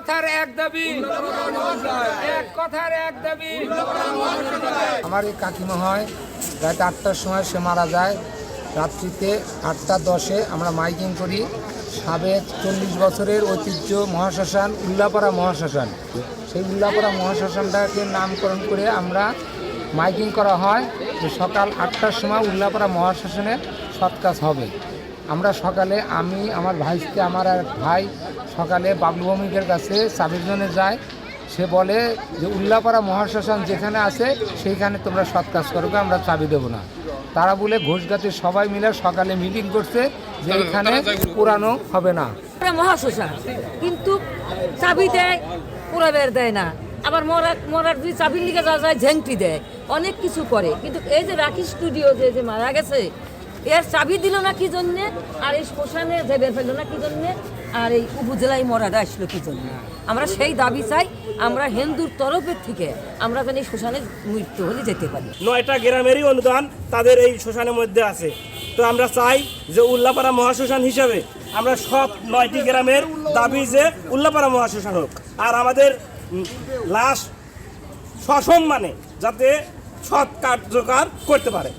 কথার এক দাবি, এক কথার এক দাবি। আমার এই কাকিমা হয় রাত 8টার সময় সে মারা যায়। রাত্রিতে 8টা 10-এ আমরা মাইকিং করি। সাবেক 40 বছরের ঐতিহ্য মহাশ্মশান উল্লাপাড়া মহাশ্মশান, সেই উল্লাপাড়া মহাশ্মশানটাকে নামকরণ করে আমরা মাইকিং করা হয় যে সকাল 8টার সময় উল্লাপাড়া মহাশ্মশানে সৎ কাজ হবে। আমরা সকালে আমি আমার ভাইকে আমার আর ভাই সকালে বাবলু ভৌমিকের কাছে চাবির জন্য যায়। সে বলে যে উল্লাপাড়া মহাশ্মশান যেখানে আছে সেইখানে তোমরা সৎ কাজ করবে, আমরা চাবি দেবো না। তারা বলে ঘোষগাতির সবাই মিলে সকালে মিটিং করছে যে এখানে পুরানো হবে না। মহাশ্মশান কিন্তু চাবি দেয়, পুরাবের দেয় না। আবার মরার যদি চাবির লিগে যাওয়া যায় ঝেংটি দেয়, অনেক কিছু করে। কিন্তু এই যে রাখি স্টুডিও যে মারা গেছে, এর চাবি দিল না কি জন্যে, আর এই শ্মশানে বের ফেললো না কি জন্যে, আর এই উপজেলায় মরাটা আসলো কি জন্যে। আমরা সেই দাবি চাই, আমরা হিন্দুর তরফের থেকে আমরা যেন এই শ্মশানে মৃত্যু হলে যেতে পারি। 9টা গ্রামেরই অনুদান তাদের এই শ্মশানের মধ্যে আছে। তো আমরা চাই যে উল্লাপাড়া মহাশ্মশান হিসাবে আমরা সব 9টি গ্রামের দাবি যে উল্লাপাড়া মহাশ্মশান হোক, আর আমাদের লাশ সসম্মানে যাতে সৎ কার্যকর করতে পারে।